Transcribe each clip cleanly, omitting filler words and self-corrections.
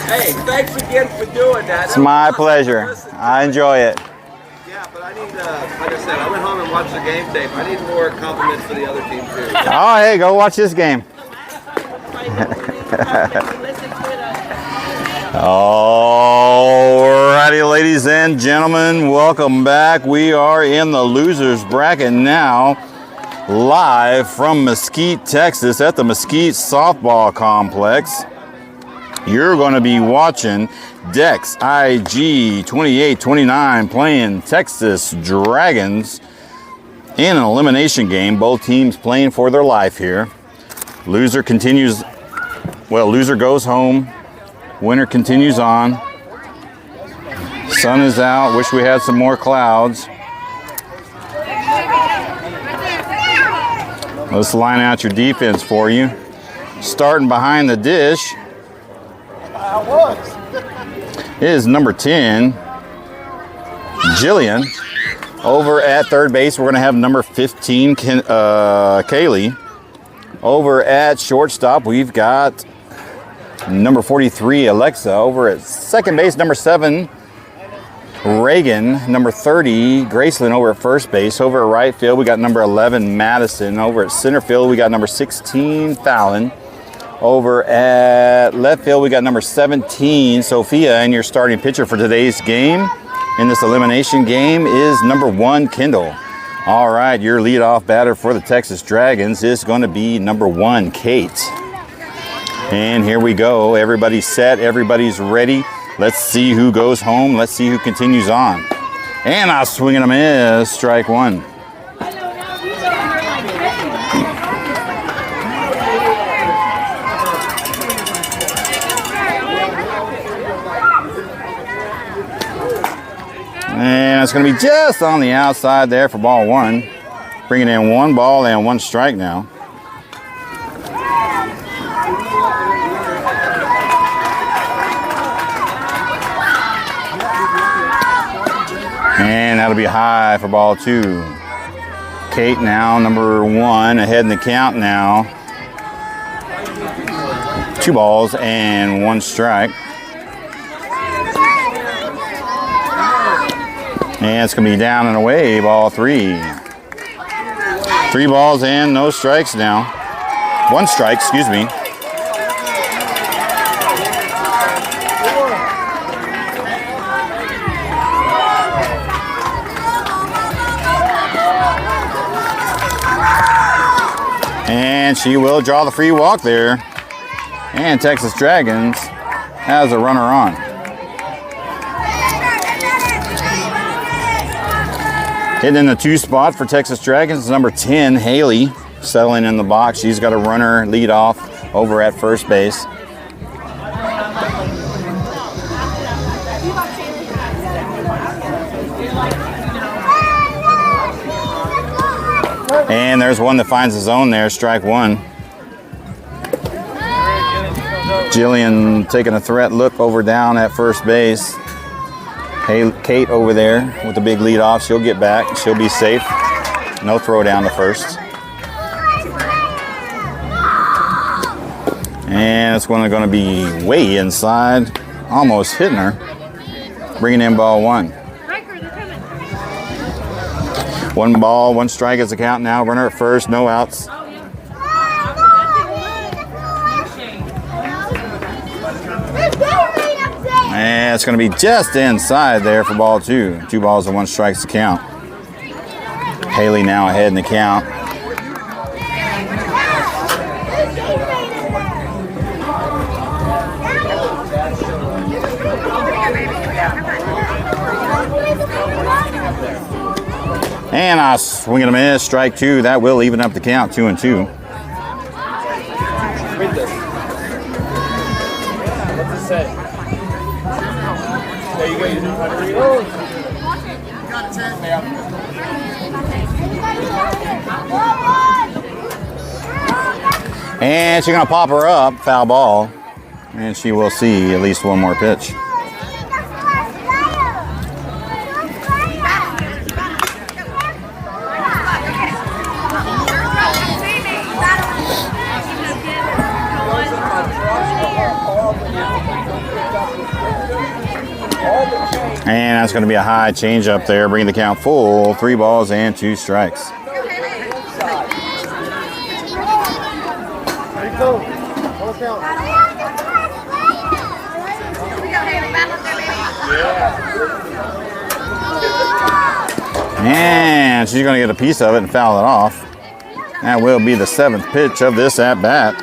Hey, thanks again for doing that. It's my pleasure. I enjoy it. Yeah, but I need, like I said, I went home and watched the game tape. I need more compliments for the other team too. Oh, hey, go watch this game. Alrighty, ladies and gentlemen, welcome back. We are in the losers bracket now, live from Mesquite, Texas, at the Mesquite Softball Complex. You're going to be watching Dex IG 28-29 playing Texas Dragons in an elimination game. Both teams playing for their life here. Loser continues, well, loser goes home. Winner continues on. Sun is out. Wish we had some more clouds. Let's line out your defense for you. Starting behind the dish is number 10, Jillian. Over at third base, we're going to have number 15, Kaylee. Over at shortstop, we've got number 43, Alexa. Over at second base, number 7, Reagan. Number 30, Graceland. Over at first base. Over at right field, we got number 11, Madison. Over at center field, we got number 16, Fallon. Over at left field, we got number 17, Sophia, and your starting pitcher for today's game in this elimination game is number 1, Kendall. All right, your leadoff batter for the Texas Dragons is going to be number 1, Kate. And here we go. Everybody's set. Everybody's ready. Let's see who goes home. Let's see who continues on. And I swing and a miss. Strike 1. And it's going to be just on the outside there for ball 1. Bringing in 1 ball and 1 strike now. And that'll be high for ball 2. Kate now, number 1, ahead in the count now. 2 balls and 1 strike. And it's going to be down and away, ball 3. 3 balls and no strikes now. 1 strike, excuse me. And she will draw the free walk there. And Texas Dragons has a runner on. Hitting in the 2 spot for Texas Dragons, number 10, Haley, settling in the box. She's got a runner lead off over at first base. And there's one that finds his own there, strike 1. Jillian taking a threat look over down at first base. Hey, Kate over there with the big lead off. She'll get back. She'll be safe. No throw down to first. And it's going to be way inside. Almost hitting her. Bringing in ball 1. 1 ball, 1 strike is the count now. Runner at first, no outs. And it's going to be just inside there for ball 2. 2 balls and 1 strikes to count. Haley now ahead in the count. And I swing and a miss, strike 2. That will even up the count, 2-2. What's it say? There you go. You know how to read it? And she's going to pop her up, foul ball. And she will see at least 1 more pitch. And that's going to be a high change up there, bringing the count full. 3 balls and 2 strikes. And she's going to get a piece of it and foul it off. That will be the 7th pitch of this at bat.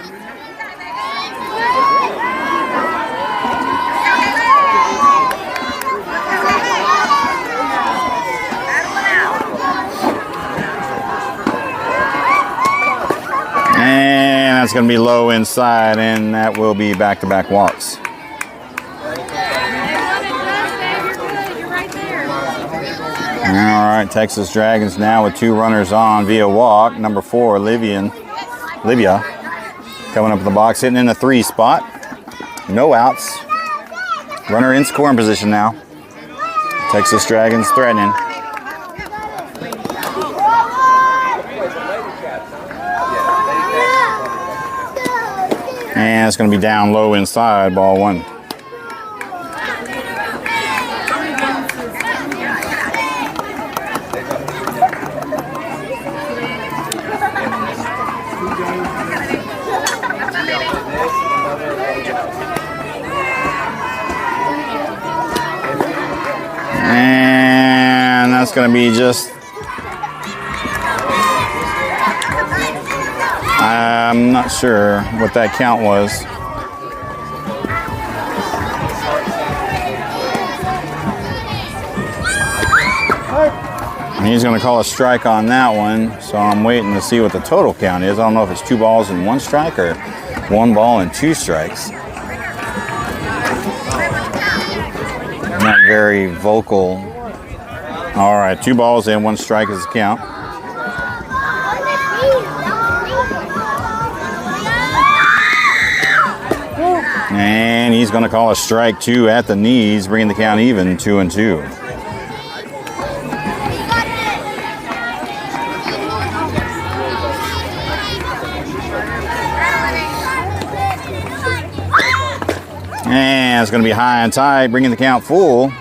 And that's going to be low inside, and that will be back-to-back walks. All right, Texas Dragons now with 2 runners on via walk. Number 4, Livia, coming up in the box, hitting in the 3 spot. No outs. Runner in scoring position now. Texas Dragons threatening. And it's going to be down low inside, ball 1. And that's going to be just, I'm not sure what that count was. And he's going to call a strike on that one, so I'm waiting to see what the total count is. I don't know if it's 2 balls and 1 strike or 1 ball and 2 strikes. Not very vocal. All right, 2 balls and 1 strike is the count. And he's going to call a strike 2 at the knees, bringing the count even, 2-2. And it's going to be high and tight, bringing the count full.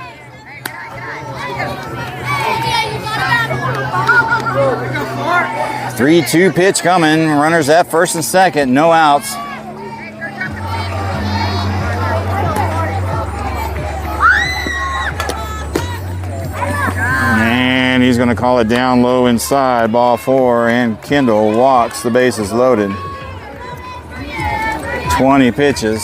Three-two pitch coming. Runners at first and second. No outs. And he's going to call it down low inside. Ball 4. And Kendall walks. The base is loaded. 20 pitches.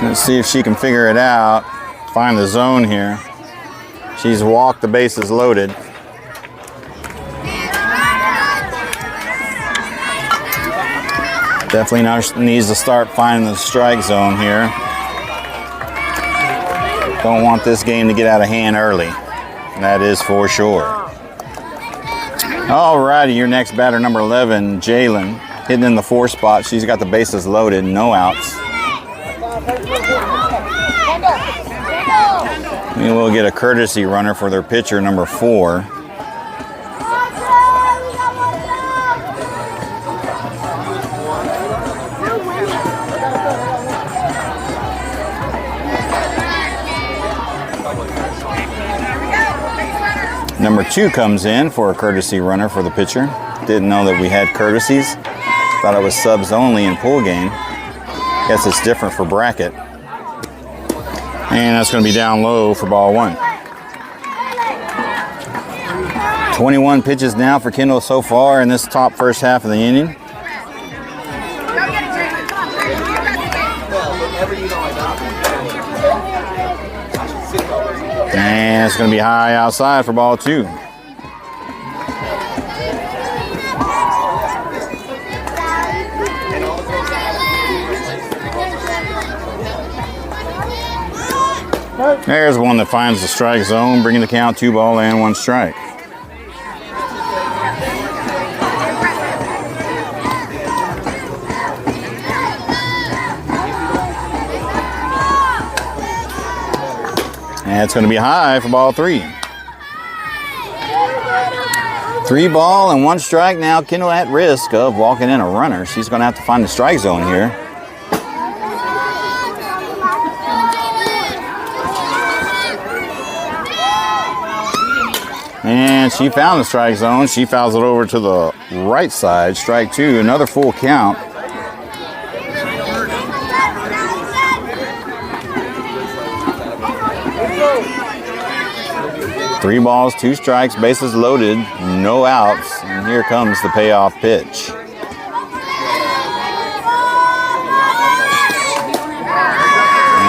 Let's see if she can figure it out. Find the zone here. She's walked, the bases loaded. Definitely needs to start finding the strike zone here. Don't want this game to get out of hand early. That is for sure. All righty, your next batter, number 11, Jalen, hitting in the 4 spot. She's got the bases loaded, no outs. We will get a courtesy runner for their pitcher, number 4. Number 2 comes in for a courtesy runner for the pitcher. Didn't know that we had courtesies. Thought it was subs only in pool game. Guess it's different for bracket. And that's going to be down low for ball 1. 21 pitches now for Kendall so far in this top first half of the inning. And it's going to be high outside for ball 2. There's one that finds the strike zone, bringing the count 2 ball and 1 strike. And it's going to be high for ball 3. 3 ball and 1 strike now. Kendall at risk of walking in a runner. She's going to have to find the strike zone here. And she found the strike zone. She fouls it over to the right side. Strike 2, another full count. Three balls, 2 strikes, bases loaded, no outs. And here comes the payoff pitch.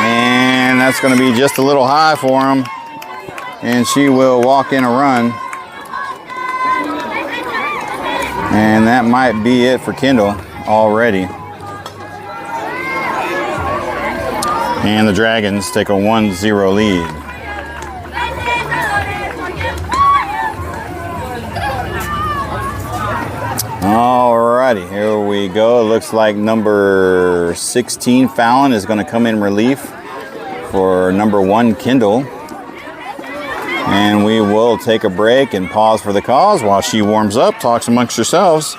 And that's going to be just a little high for him. And she will walk in a run. And that might be it for Kendall already. And the Dragons take a 1-0 lead. Alrighty, here we go. It looks like number 16, Fallon, is going to come in relief for number 1, Kendall. And we will take a break and pause for the cause while she warms up, talks amongst yourselves.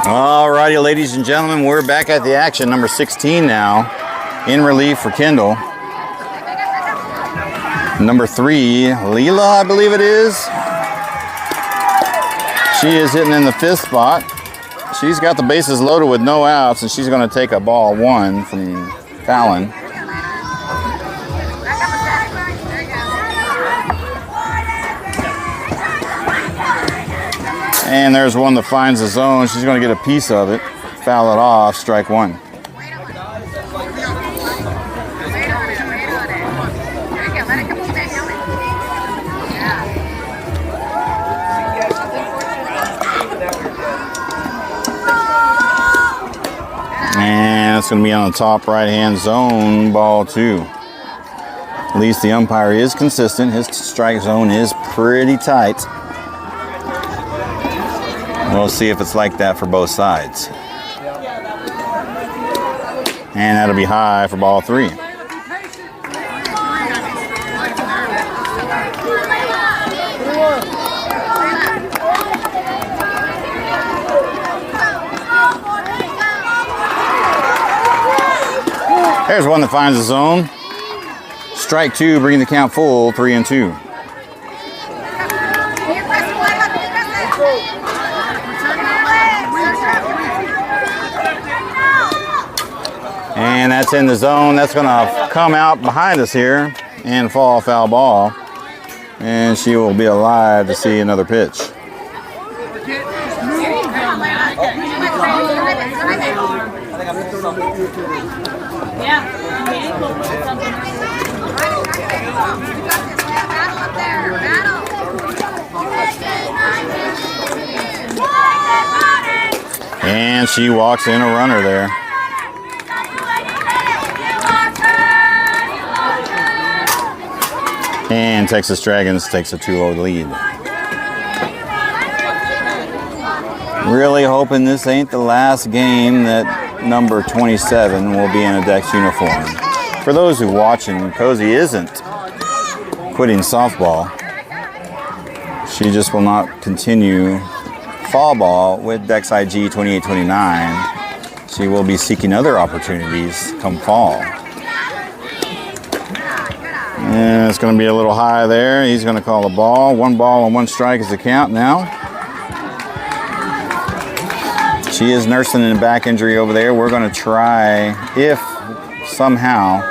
Alrighty, ladies and gentlemen, we're back at the action. Number 16 now, in relief for Kendall. Number 3, Leela, I believe it is. She is hitting in the 5th spot. She's got the bases loaded with no outs, and she's going to take a ball 1 from Fallon. And there's one that finds the zone. She's going to get a piece of it, foul it off, strike 1. And it's going to be on the top right-hand zone, ball 2. At least the umpire is consistent. His strike zone is pretty tight. We'll see if it's like that for both sides. And that'll be high for ball 3. There's one that finds the zone. Strike 2, bringing the count full, 3-2. And that's in the zone. That's going to come out behind us here and fall foul ball. And she will be alive to see another pitch. And she walks in a runner there. And Texas Dragons takes a 2-0 lead. Really hoping this ain't the last game that number 27 will be in a Dex uniform. For those who are watching, Cozy isn't quitting softball. She just will not continue fall ball with Dex IG 2829. She will be seeking other opportunities come fall. And it's going to be a little high there. He's going to call the ball. 1 ball and 1 strike is the count now. She is nursing a back injury over there. We're going to try, if somehow,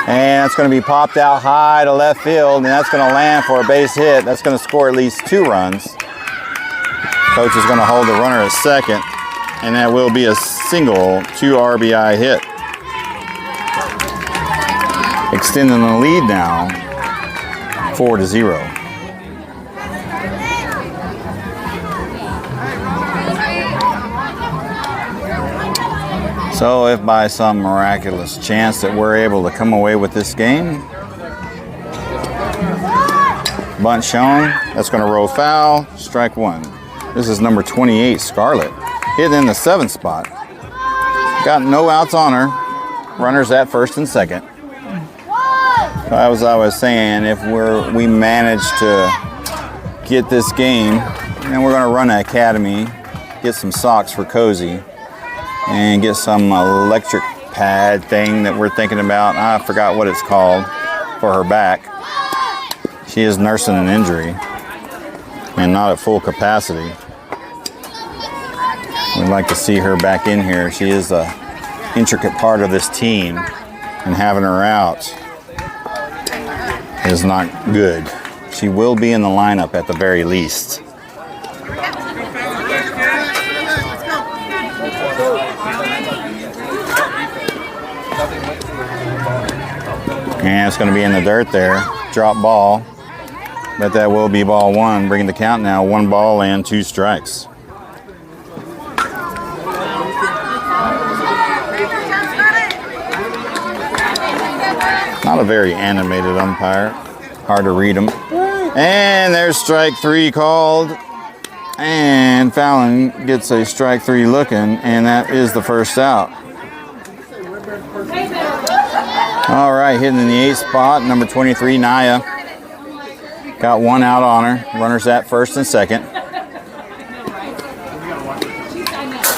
and it's going to be popped out high to left field, and that's going to land for a base hit. That's going to score at least 2 runs. Coach is going to hold the runner at second, and that will be a single 2 RBI hit. Extending the lead now, 4-0. So if by some miraculous chance that we're able to come away with this game, bunt shown, that's going to roll foul, strike 1. This is number 28, Scarlett, hitting in the 7th spot. Got no outs on her, runners at first and second. As I was saying, if we manage to get this game, and we're going to run an academy, get some socks for Cozy, and get some electric pad thing that we're thinking about. I forgot what it's called for her back. She is nursing an injury and not at full capacity. We'd like to see her back in here. She is an intricate part of this team, and having her out is not good. She will be in the lineup at the very least. And it's going to be in the dirt there. Drop ball. But that will be ball 1, bringing the count now 1 ball and 2 strikes. Not a very animated umpire. Hard to read them. And there's strike 3 called. And Fallon gets a strike 3 looking, and that is the first out. All right, hitting in the 8th spot, number 23, Naya. Got 1 out on her. Runners at first and second.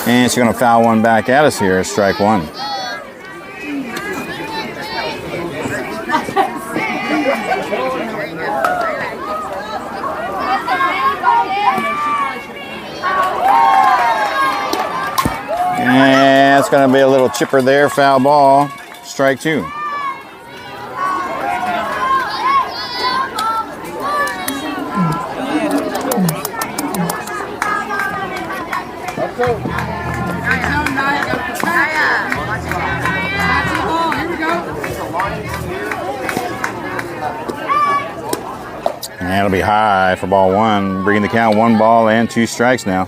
And she's going to foul 1 back at us here, strike 1. And it's going to be a little chipper there, foul ball, strike 2. And that'll be high for ball 1, bringing the count 1 ball and 2 strikes now.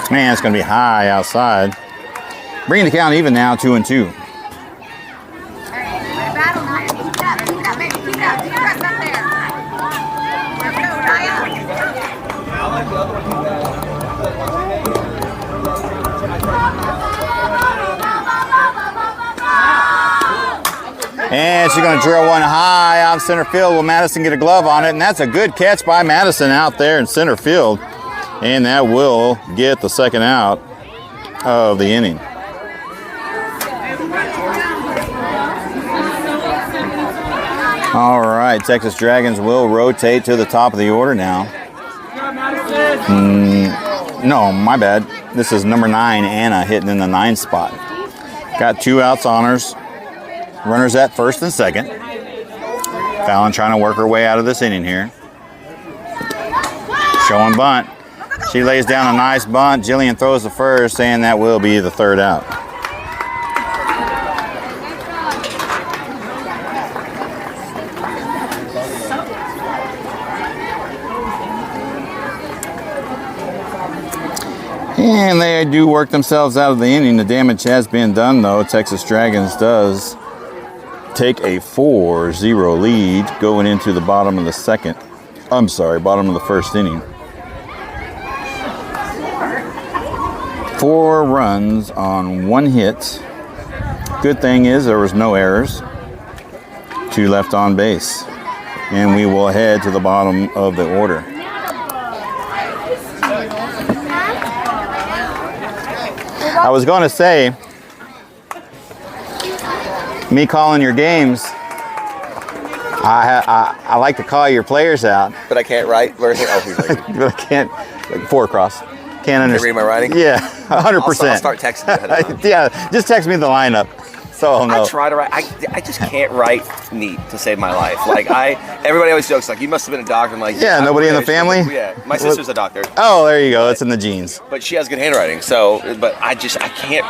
Man, it's going to be high outside. Bringing the count even now, 2-2. And she's going to drill 1 high out center field. Will Madison get a glove on it? And that's a good catch by Madison out there in center field. And that will get the second out of the inning. All right, Texas Dragons will rotate to the top of the order now. No, my bad. This is number 9, Anna, hitting in the 9th spot. Got 2 outs on hers. Runners at first and second. Fallon trying to work her way out of this inning here. Showing bunt. She lays down a nice bunt. Jillian throws the first, and that will be the 3rd out. And they do work themselves out of the inning. The damage has been done, though. Texas Dragons does take a 4-0 lead going into the bottom of the bottom of the 1st inning. 4 runs on 1 hit. Good thing is there was no errors. 2 left on base. And we will head to the bottom of the order. I was going to say, me calling your games, I like to call your players out. But I can't write. Where is it? Oh, he's like, But I can't, like 4 across. Can't can you understand. read my writing? Yeah, 100%. I'll start texting you ahead of time. Yeah, just text me the lineup. So I'll know. I try to write. I just can't write neat to save my life. Like everybody always jokes like you must have been a doctor. I'm like Yeah, I'm nobody in the okay. family? Yeah, my sister's a doctor, Oh, there you go. It's in the genes. but she has good handwriting. So, but I can't.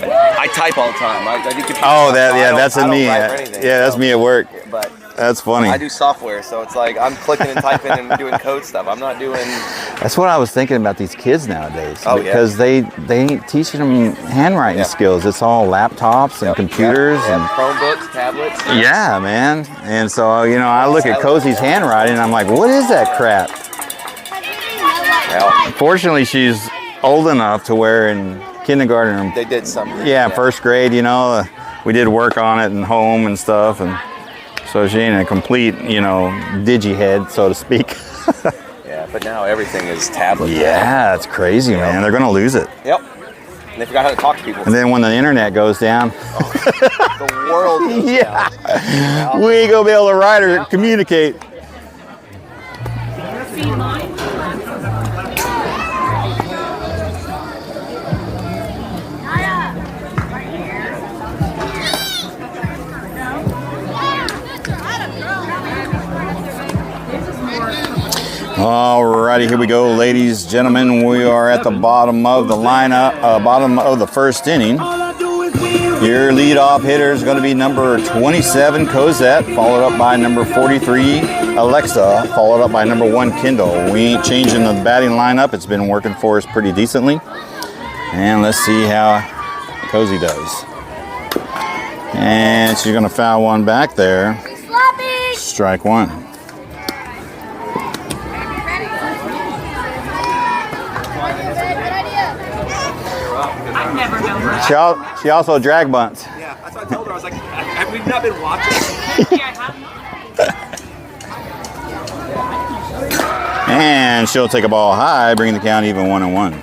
I type all the time. I do computer Oh, stuff, that so I yeah, don't- that's I in don't me. write for anything, Yeah, that's so- me at work. But That's funny. I do software, so it's like I'm clicking and typing and doing code stuff. I'm not doing. That's what I was thinking about these kids nowadays. Oh, yeah. Because they ain't teaching them handwriting Yeah. skills. It's all laptops and computers yeah, and Chromebooks, tablets. yeah, man. And so I look at Cozy's handwriting and I'm like, what is that crap? Well, Fortunately, she's old enough to where in kindergarten, they did something. yeah, first grade, we did work on it and home and stuff, and so she ain't a complete, digi head, so to speak. Yeah, but now everything is tablet. Yeah, it's crazy, man. They're gonna lose it. Yep. And they forgot how to talk to people. And then when the internet goes down, The world. Goes yeah, down. we ain't gonna be able to write or communicate. Alrighty, here we go, ladies, gentlemen. We are at the bottom of the lineup, bottom of the first inning. Your leadoff hitter is going to be number 27, Cosette, followed up by number 43, Alexa, followed up by number 1, Kendall. We ain't changing the batting lineup. It's been working for us pretty decently. And let's see how Cozy does. And she's going to foul one back there. Strike one. She also drag bunts. Yeah, that's what I told her. I was like, have we not been watching? And she'll take a ball high, bringing the count even 1-1.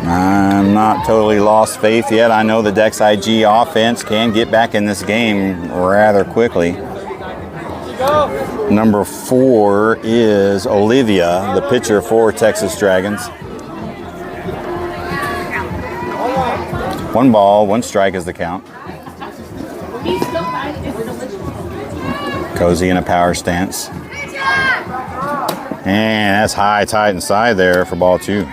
I'm not totally lost faith yet. I know the Dex IG offense can get back in this game rather quickly. Number 4 is Olivia, the pitcher for Texas Dragons. 1 ball, 1 strike is the count. Cozy in a power stance. And that's high, tight inside there for ball 2.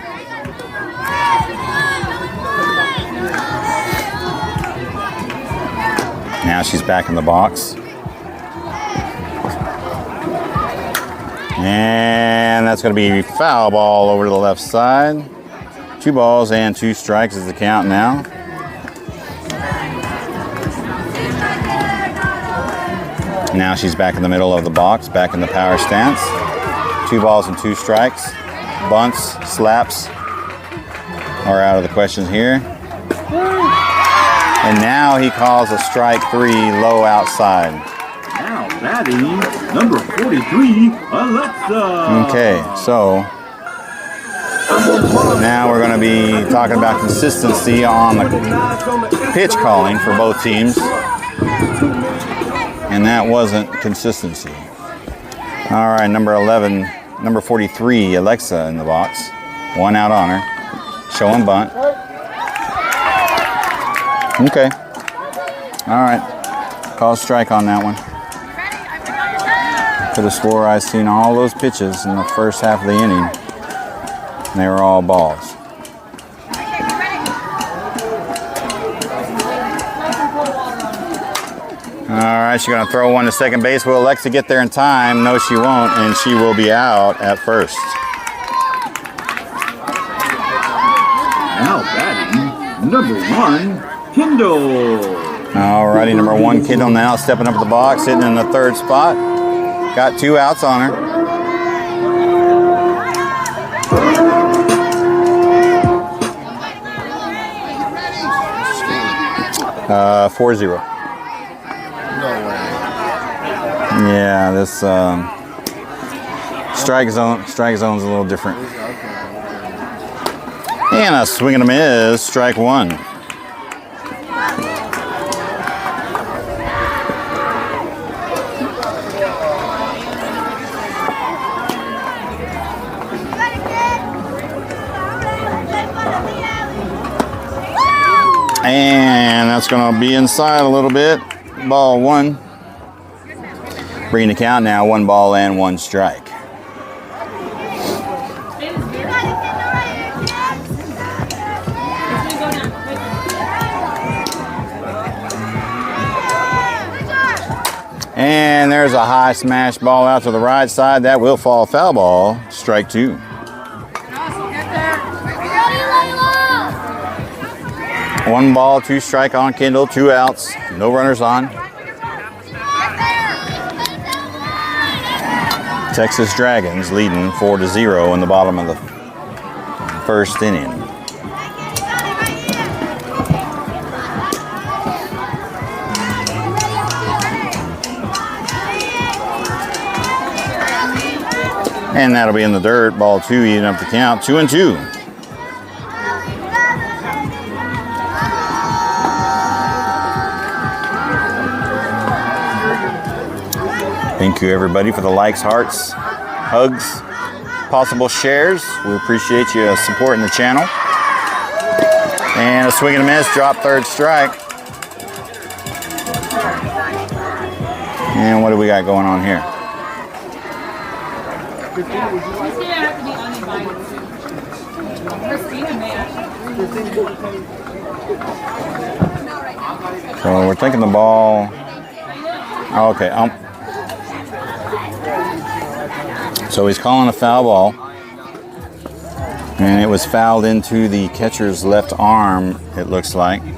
Now she's back in the box. And that's going to be foul ball over to the left side. 2 balls and 2 strikes is the count now. Now she's back in the middle of the box, back in the power stance. 2 balls and 2 strikes. Bunts, slaps are out of the question here. And now he calls a strike 3 low outside. Now batting, number 43, Alexa. Okay, so now we're going to be talking about consistency on the pitch calling for both teams. And that wasn't consistency. All right, number 11, number 43, Alexa in the box. 1 out on her. Showing bunt. Okay. All right. Call strike on that one. Could have swore I seen all those pitches in the first half of the inning. And they were all balls. All right, she's going to throw one to second base. Will Alexa get there in time? No, she won't, and she will be out at first. Now batting, number 1, Kendall. All righty, number 1, Kendall now stepping up to the box, sitting in the 3rd spot. Got 2 outs on her. 4-0. No way. Yeah, this strike zone's a little different. And a swing and a miss, strike one. And that's going to be inside a little bit. Ball one. Bringing the count now, 1 ball and 1 strike. And there's a high smash ball out to the right side. That will fall foul ball. Strike 2. 1 ball, 2 strike on Kendall, 2 outs, no runners on. Texas Dragons leading 4-0 in the bottom of the first inning. And that'll be in the dirt. Ball 2, eating up the count. 2-2. Thank you, everybody, for the likes, hearts, hugs, possible shares. We appreciate you supporting the channel. And a swing and a miss, drop, 3rd strike. And what do we got going on here? So we're taking the ball. Oh, okay. So he's calling a foul ball. And it was fouled into the catcher's left arm, it looks like. We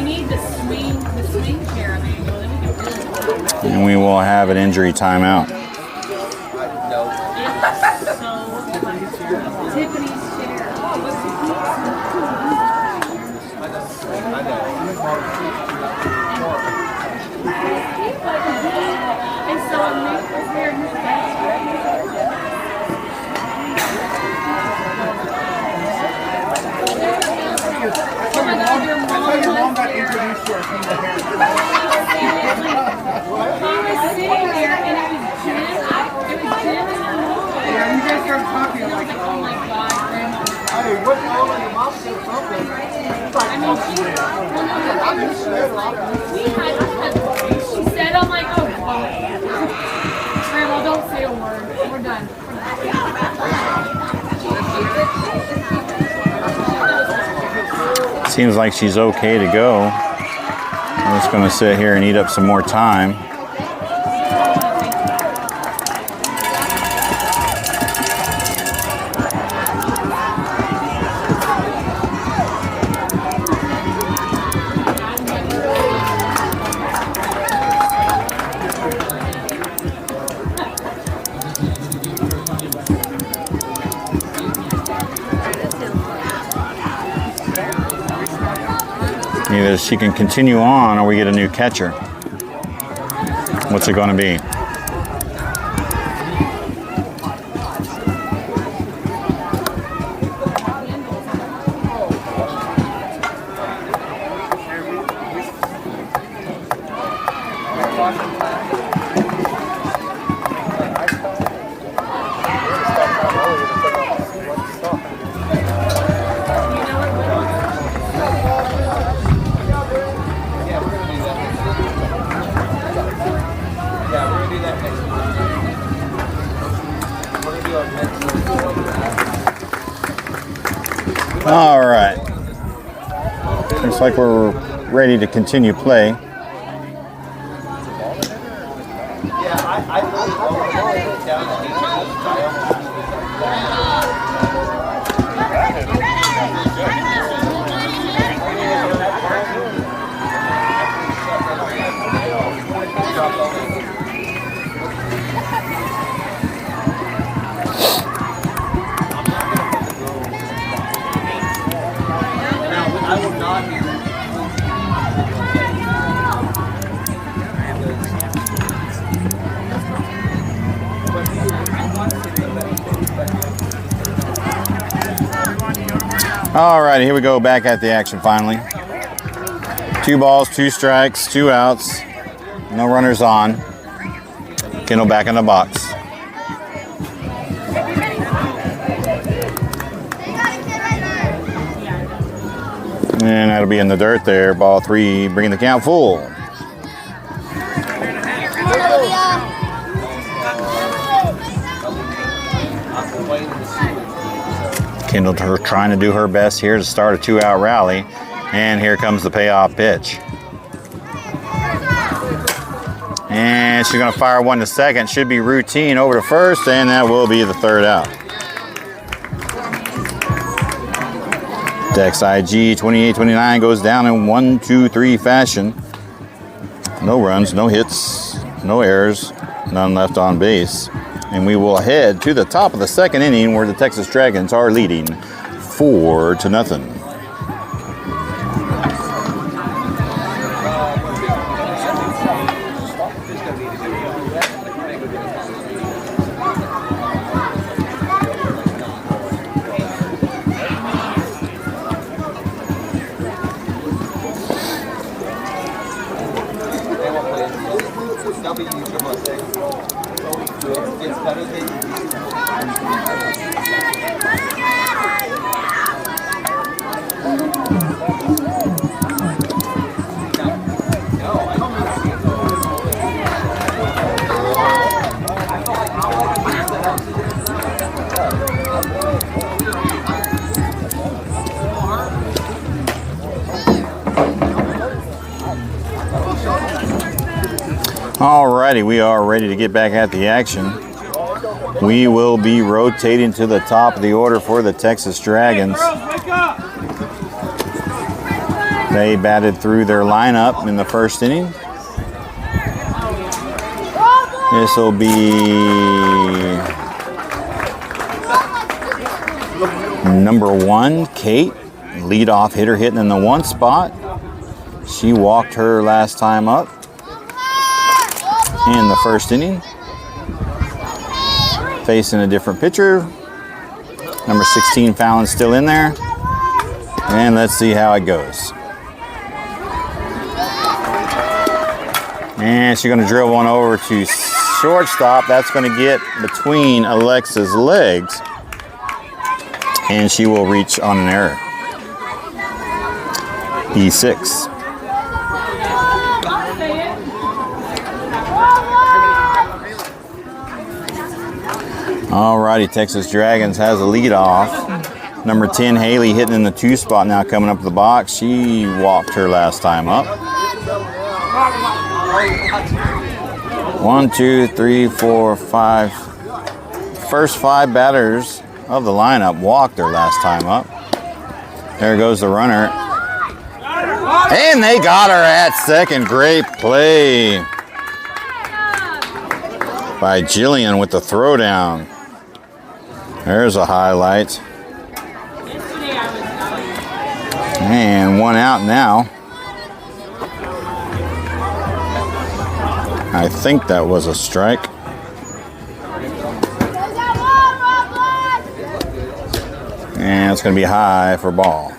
need the swing chair available. And we will have an injury timeout. Tiffany's chair. And so Nick was there in his your mom got introduced to our team of hair. He was sitting there and it was Jim and her mom. Yeah, you guys started talking like, oh my God, Grandma. Hey, what's wrong with your mom said something? I mean, she said, I'm like, oh, Grandma, don't say a word. We're done. Seems like she's okay to go. I'm just going to sit here and eat up some more time. Either she can continue on or we get a new catcher. What's it going to be? All right. Looks like we're ready to continue play. All right, here we go, back at the action finally. 2 balls, 2 strikes, 2 outs. No runners on. Kendall back in the box. And that'll be in the dirt there. Ball 3, bringing the count full. Kendall trying to do her best here to start a 2-out rally. And here comes the payoff pitch. And she's going to fire one to second. Should be routine over to first, and that will be the 3rd out. Dex IG 28-29 goes down in 1-2-3 fashion. No runs, no hits, no errors, none left on base. And we will head to the top of the 2nd inning where the Texas Dragons are leading 4-0. Alrighty, we are ready to get back at the action. We will be rotating to the top of the order for the Texas Dragons. They batted through their lineup in the 1st inning. This will be number 1, Kate, leadoff hitter, hitting in the 1 spot. She walked her last time up in the 1st inning. Facing a different pitcher. Number 16, Fallon, still in there. And let's see how it goes. And she's going to drill one over to shortstop. That's going to get between Alexa's legs. And she will reach on an error. E6. Alrighty, Texas Dragons has a lead off. Number 10, Haley, hitting in the 2 spot now, coming up to the box. She walked her last time up. 1, 2, 3, 4, 5. First 5 batters of the lineup walked her last time up. There goes the runner. And they got her at second. Great play by Jillian with the throwdown. There's a highlight. And 1 out now. I think that was a strike. And it's going to be high for ball.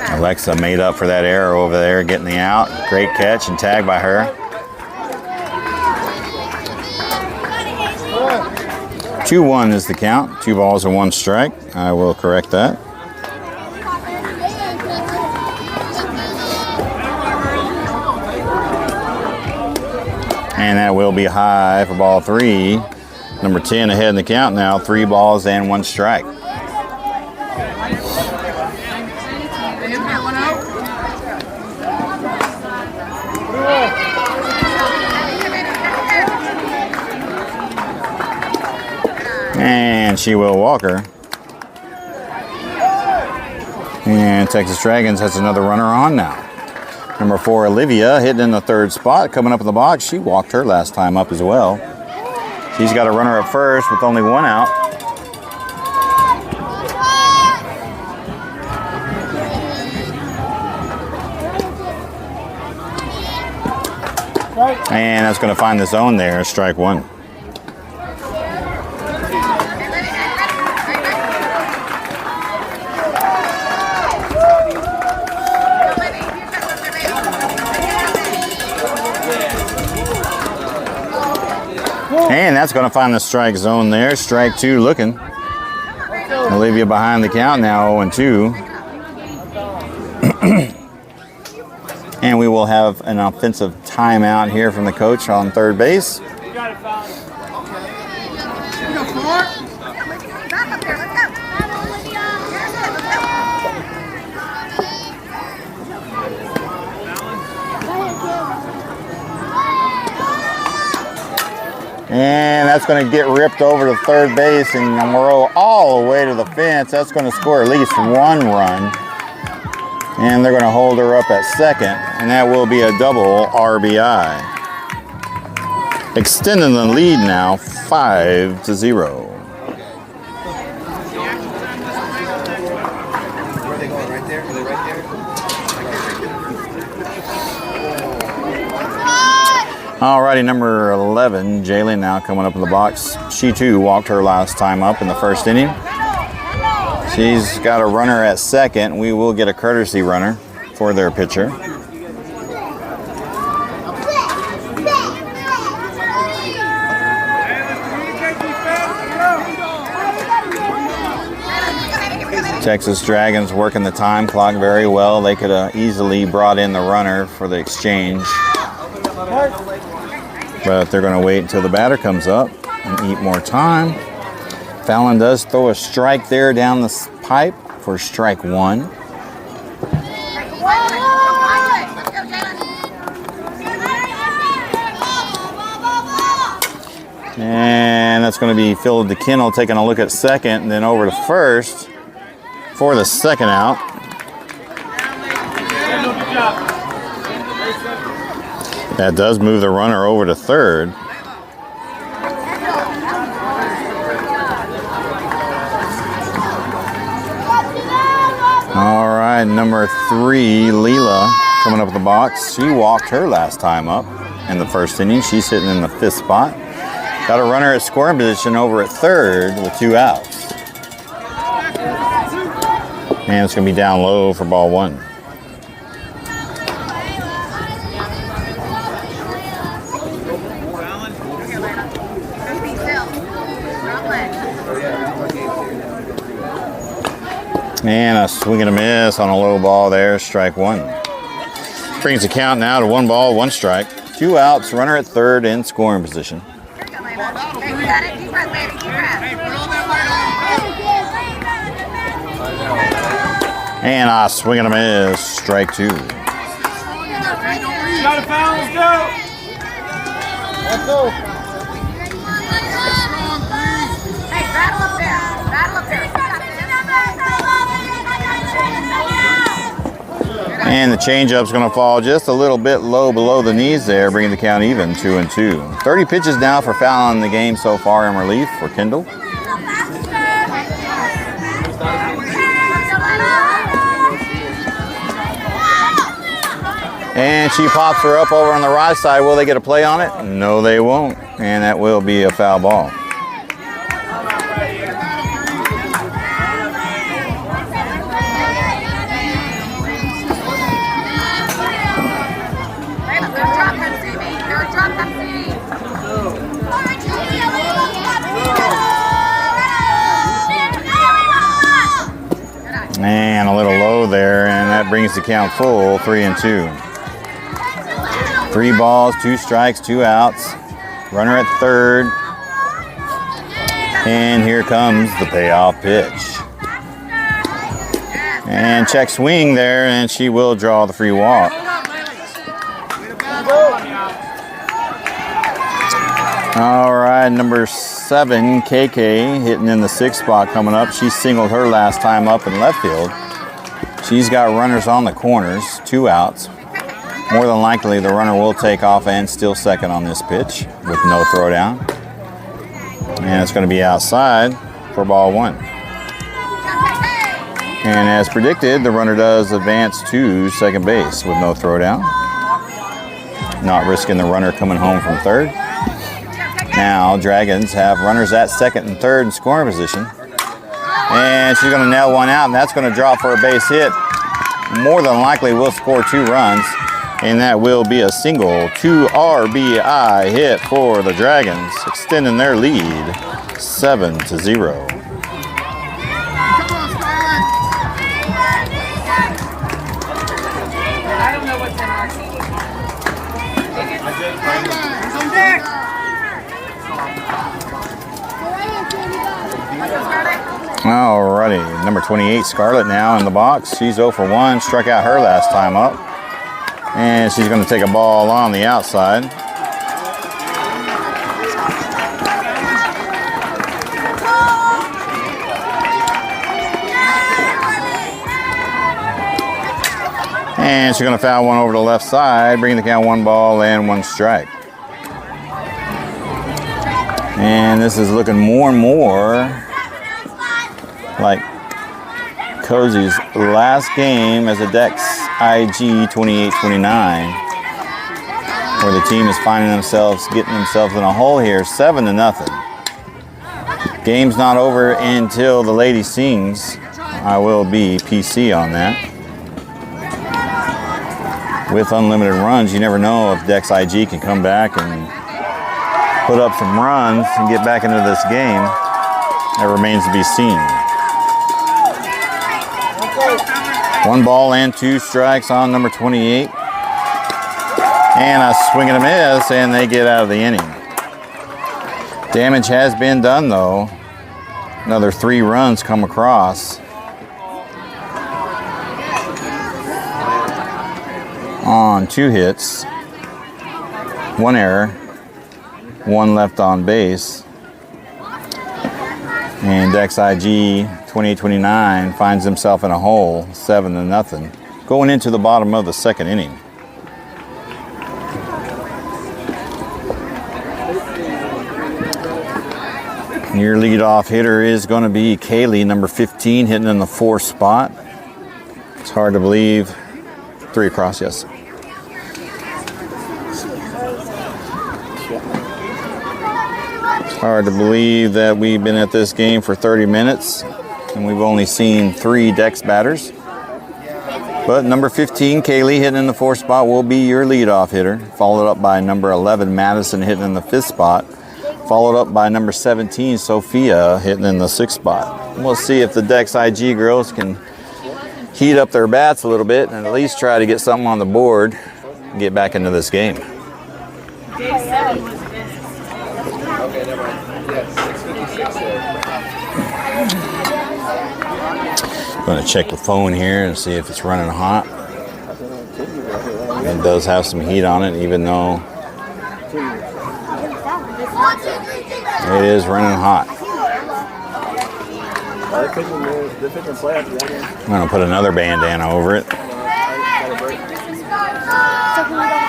Alexa made up for that error over there, getting the out. Great catch and tag by her. 2-1 is the count. 2 balls and 1 strike. I will correct that. And that will be high for ball 3. Number 10 ahead in the count now. 3 balls and 1 strike. And she will walk her. And Texas Dragons has another runner on now. Number 4, Olivia, hitting in the 3rd spot, coming up in the box. She walked her last time up as well. She's got a runner up first with only 1 out. And that's going to find the zone there, strike one. And that's going to find the strike zone there. Strike two looking. Olivia behind the count now, 0-2. And we will have an offensive timeout here from the coach on third base. And that's going to get ripped over to third base and roll all the way to the fence. That's going to score at least one run. And they're going to hold her up at second, and that will be a double RBI. Extending the lead now, 5-0. Where are they going? Right there? Are they right there? Alrighty, number 11, Jaylee now coming up in the box. She too walked her last time up in the first inning. She's got a runner at second. We will get a courtesy runner for their pitcher. Texas Dragons working the time clock very well. They could have easily brought in the runner for the exchange. But they're going to wait until the batter comes up and eat more time. Fallon does throw a strike there down the pipe for strike one. And that's going to be Phil DeKinnel taking a look at second and then over to first for the second out. That does move the runner over to third. All right, number 3, Leela, coming up the box. She walked her last time up in the first inning. She's sitting in the 5th spot. Got a runner at scoring position over at third with 2 outs. And it's going to be down low for ball one. And a swing and a miss on a low ball there, strike one. Brings the count now to 1 ball, 1 strike. 2 outs, runner at third in scoring position. And a swing and a miss, strike two. Got a foul, let's go! Let's go. Hey, battle up there. Battle up there. And the changeup's going to fall just a little bit low below the knees there, bringing the count even, 2-2. 30 pitches now for Fallon in the game so far in relief for Kendall. And she pops her up over on the right side. Will they get a play on it? No, they won't. And that will be a foul ball. And a little low there, and that brings the count full, 3-2. 3 balls, 2 strikes, 2 outs. Runner at third. And here comes the payoff pitch. And check swing there, and she will draw the free walk. All right, number 7, KK, hitting in the 6th spot coming up. She singled her last time up in left field. She's got runners on the corners, 2 outs. More than likely, the runner will take off and steal second on this pitch with no throwdown. And it's going to be outside for ball one. And as predicted, the runner does advance to second base with no throwdown. not risking the runner coming home from third. Now, Dragons have runners at second and third in scoring position. And she's going to nail one out, and that's going to drop for a base hit. More than likely, will score 2 runs, and that will be a single 2 RBI hit for the Dragons, extending their lead 7-0. I don't know what's in our Alrighty, number 28, Scarlett now in the box. She's 0 for 1, struck out her last time up. And she's going to take a ball on the outside. And she's going to foul one over the left side, bringing the count 1 ball and 1 strike. And this is looking more and more like Cozy's last game as a Dex IG 28-29, where the team is finding themselves, getting themselves in a hole here, 7-0. Game's not over until the lady sings. I will be PC on that. With unlimited runs, you never know if Dex IG can come back and put up some runs and get back into this game. That remains to be seen. 1 ball and 2 strikes on number 28. And a swing and a miss, and they get out of the inning. Damage has been done, though. Another 3 runs come across on 2 hits, 1 error, 1 left on base. And Dex IG 28-29 finds himself in a hole, 7-0, going into the bottom of the 2nd inning. Your leadoff hitter is going to be Kaylee, number 15, hitting in the 4th spot. It's hard to believe. 3 across, yes. Hard to believe that we've been at this game for 30 minutes and we've only seen 3 Dex batters. But number 15, Kaylee, hitting in the 4th spot, will be your leadoff hitter, followed up by number 11, Madison, hitting in the 5th spot, followed up by number 17, Sophia, hitting in the 6th spot. We'll see if the Dex IG girls can heat up their bats a little bit and at least try to get something on the board and get back into this game. Going to check the phone here and see if it's running hot. It does have some heat on it, even though it is running hot. I'm going to put another bandana over it.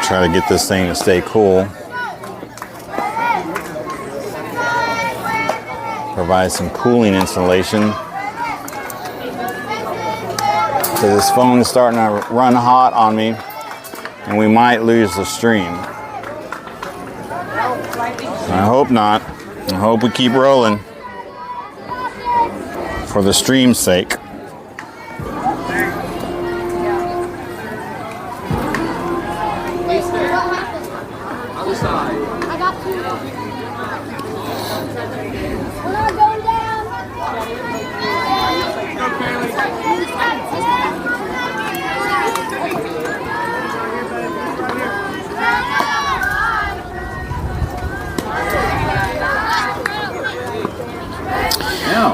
Try to get this thing to stay cool. Provide some cooling insulation. So this phone is starting to run hot on me, and we might lose the stream. I hope not. I hope we keep rolling for the stream's sake. I got 2. We're not going down.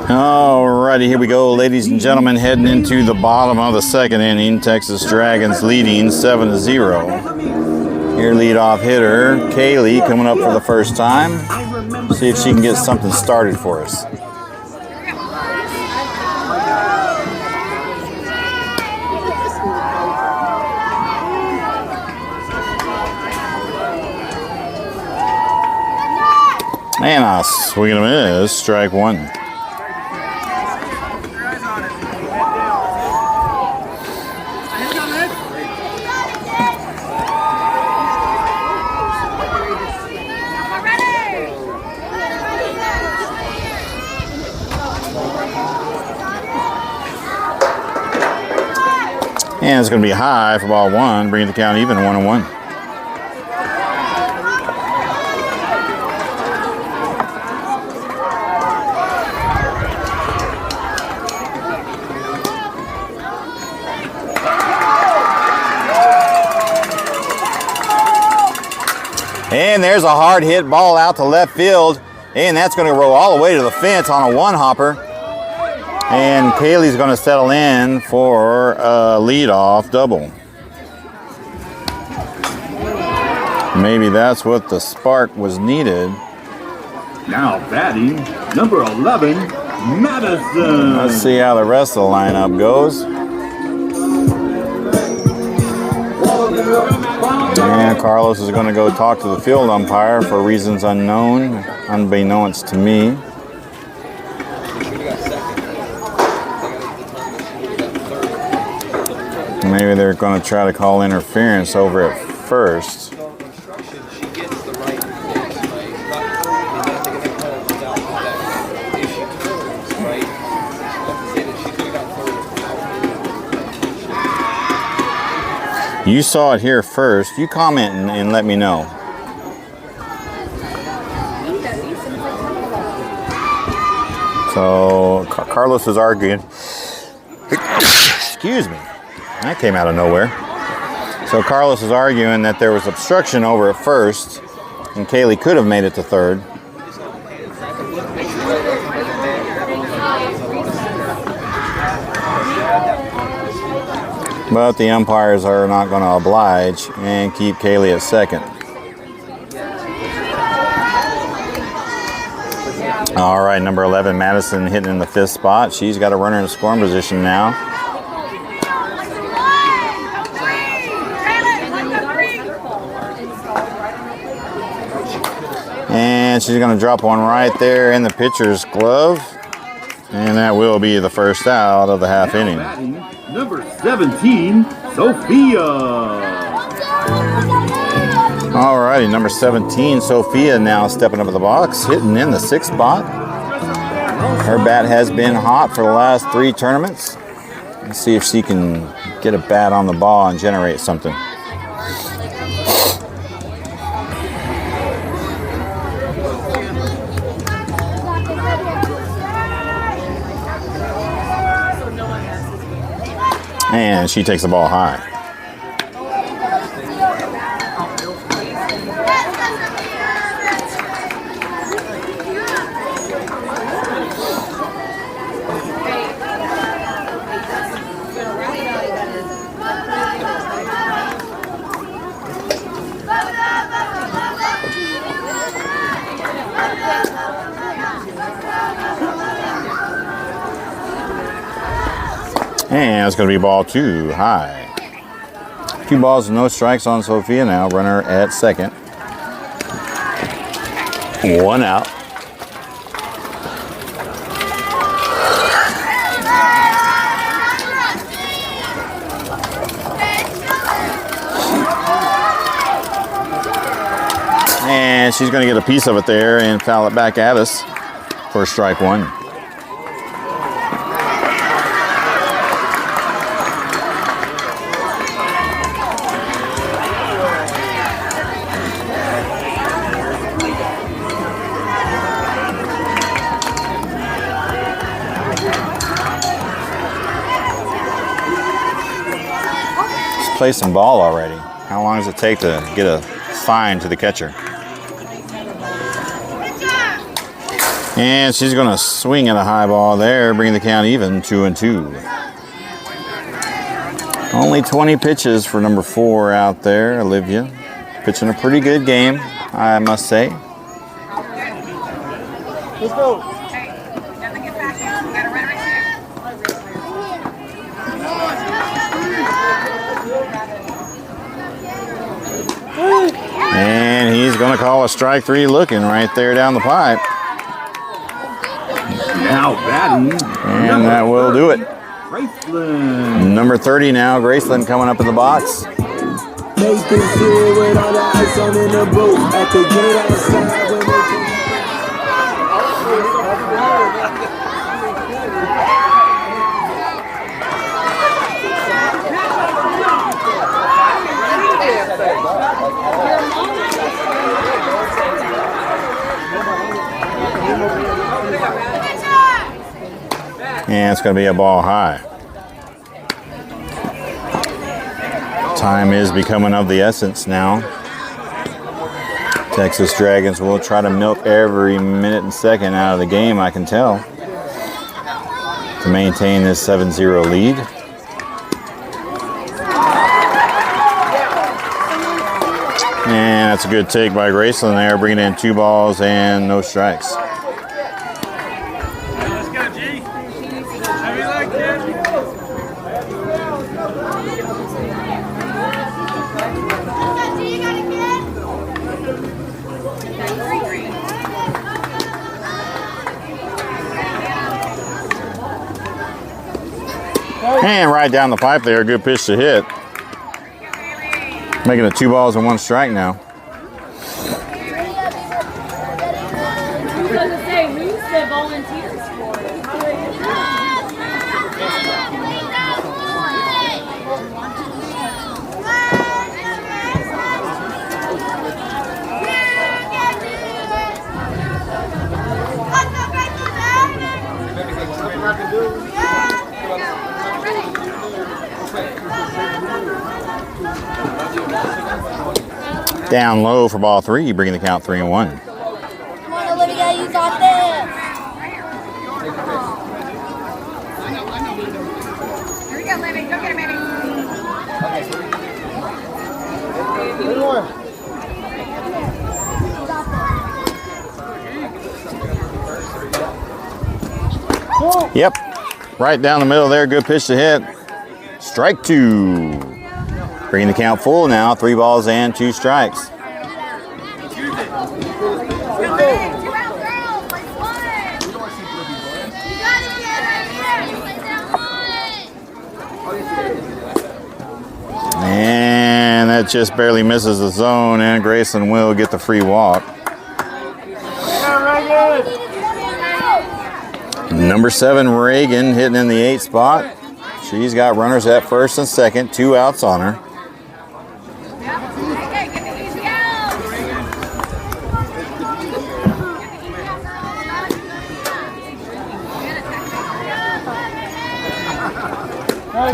Alrighty, here we go, ladies and gentlemen, heading into the bottom of the 2nd inning. Texas Dragons leading 7-0. Your leadoff hitter, Kaylee, coming up for the first time. See if she can get something started for us. And a swing and a miss, strike 1. And it's going to be high for ball one, bringing the count even 1-1. And there's a hard hit ball out to left field. And that's going to roll all the way to the fence on a one hopper. And Kaylee's going to settle in for a leadoff double. Maybe that's what the spark was needed. Now batting, number 11, Madison. Let's see how the rest of the lineup goes. And Carlos is going to go talk to the field umpire for reasons unknown, unbeknownst to me. Maybe they're going to try to call interference over at first. You saw it here first. You comment and let me know. So Carlos is arguing. Excuse me. That came out of nowhere. So Carlos is arguing that there was obstruction over at first, and Kaylee could have made it to third. But the umpires are not going to oblige and keep Kaylee at second. All right, number 11, Madison, hitting in the fifth spot. She's got a runner in scoring position now. And she's going to drop one right there in the pitcher's glove. And that will be the first out of the half inning. Number 17, Sophia. All righty, number 17, Sophia, now stepping up to the box, hitting in the sixth spot. Her bat has been hot for the last 3 tournaments. Let's see if she can get a bat on the ball and generate something. And she takes the ball high. And it's going to be ball 2, high. 2 balls and no strikes on Sophia now. Runner at second. 1 out. And she's going to get a piece of it there and foul it back at us for strike 1. Play some ball already. How long does it take to get a sign to the catcher? And she's going to swing at a high ball there, bringing the count even, 2-2. Only 20 pitches for number 4 out there, Olivia. Pitching a pretty good game, I must say. Let's go. And he's going to call a strike 3 looking right there down the pipe. Now batting. And that will do it. Graceland. Number 30 now, Graceland coming up in the box. Nathan Steele with all the ice on in the boat. At the gate outside when they And it's going to be a ball high. Time is becoming of the essence now. Texas Dragons will try to milk every minute and second out of the game, I can tell, to maintain this 7-0 lead. And that's a good take by Graceland there, bringing in 2 balls and no strikes. Let's go, G. How you like that? And right down the pipe there, good pitch to hit. Making it 2 balls and 1 strike now. I was going to say, who said volunteers for it? Down low for ball 3, bringing the count 3-1. Come on, Olivia, you got this. Here we go, Libby. Go get it, baby. Yep, right down the middle there, good pitch to hit. Strike 2. Bringing the count full now, 3 balls and 2 strikes. And that just barely misses the zone, and Graceland will get the free walk. Number 7, Reagan, hitting in the 8th spot. She's got runners at first and second, 2 outs on her.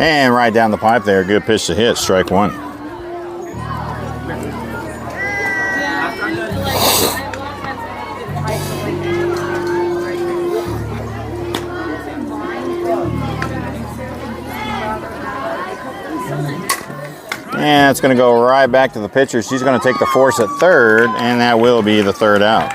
And right down the pipe there, good pitch to hit, strike 1. And it's going to go right back to the pitcher. She's going to take the force at third, and that will be the 3rd out.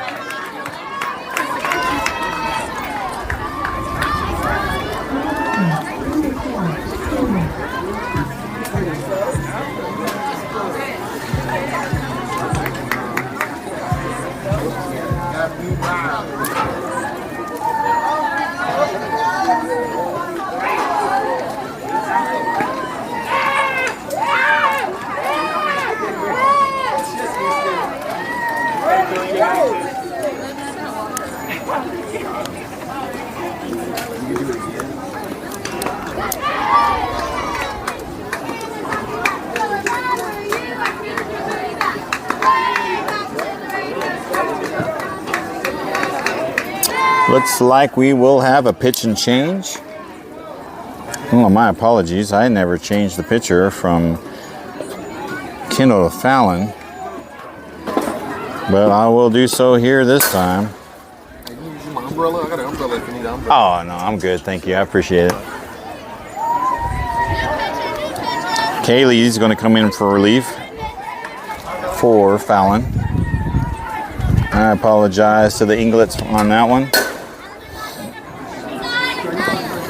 Looks like we will have a pitch and change. Oh, my apologies. I never changed the pitcher from Kendall to Fallon. But I will do so here this time. Umbrella? I got an umbrella if you need an umbrella. Oh, no, I'm good. Thank you. I appreciate it. Kaylee's going to come in for relief for Fallon. I apologize to the Inglets on that one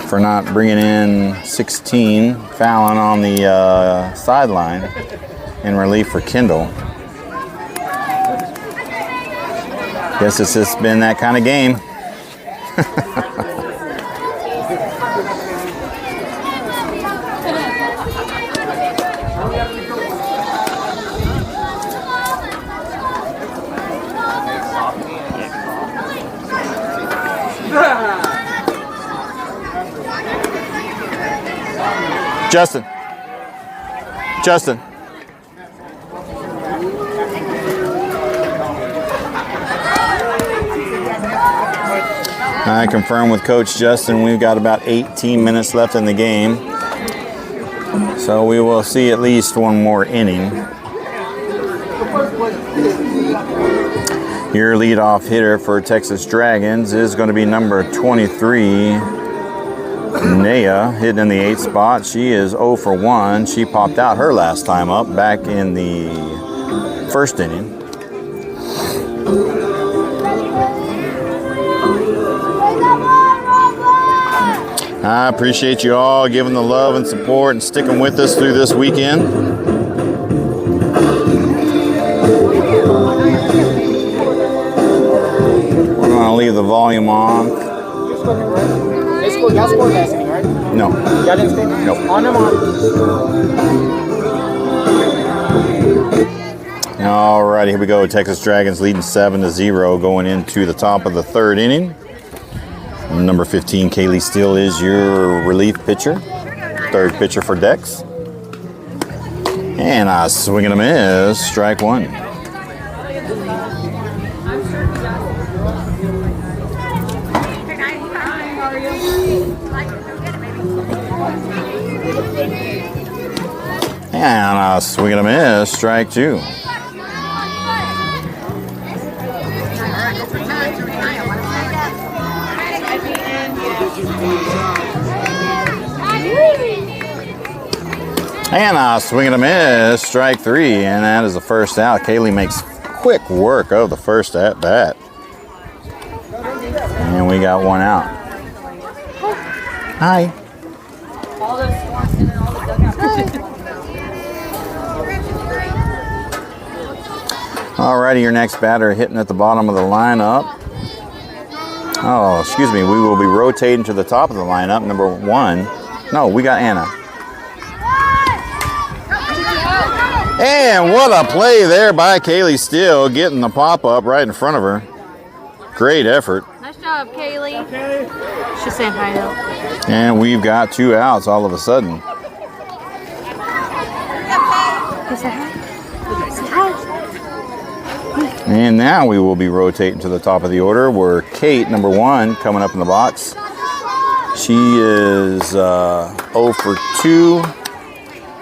for not bringing in 16, Fallon on the sideline in relief for Kendall. Guess it's just been that kind of game. Justin. I confirmed with Coach Justin we've got about 18 minutes left in the game. So we will see at least one more inning. Your leadoff hitter for Texas Dragons is going to be number 23, Naya, hitting in the 8th spot. She is 0 for 1. She popped out her last time up back in the 1st inning. I appreciate you all giving the love and support and sticking with us through this weekend. We're going to leave the volume on. Y'all scored last inning, right? No. Y'all didn't score? Nope. On them on. Alrighty, here we go. Texas Dragons leading 7-0 going into the top of the 3rd inning. Number 15, Kaylee Steele, is your relief pitcher. 3rd pitcher for Dex. And a swing and a miss. Strike 1. And a swing and a miss. Strike 2. And a swing and a miss, strike 3, and that is the first out. Kaylee makes quick work of the first at bat. And we got one out. Hi. Alrighty, your next batter hitting at the bottom of the lineup. Oh, excuse me, we will be rotating to the top of the lineup, number 1. No, we got Anna. And what a play there by Kaylee Steele, getting the pop-up right in front of her. Great effort. Nice job, Kaylee. She's saying hi, though. And we've got 2 outs all of a sudden. Say hi. Say hi. And now we will be rotating to the top of the order, where Kate, number 1, coming up in the box. She is 0 for 2.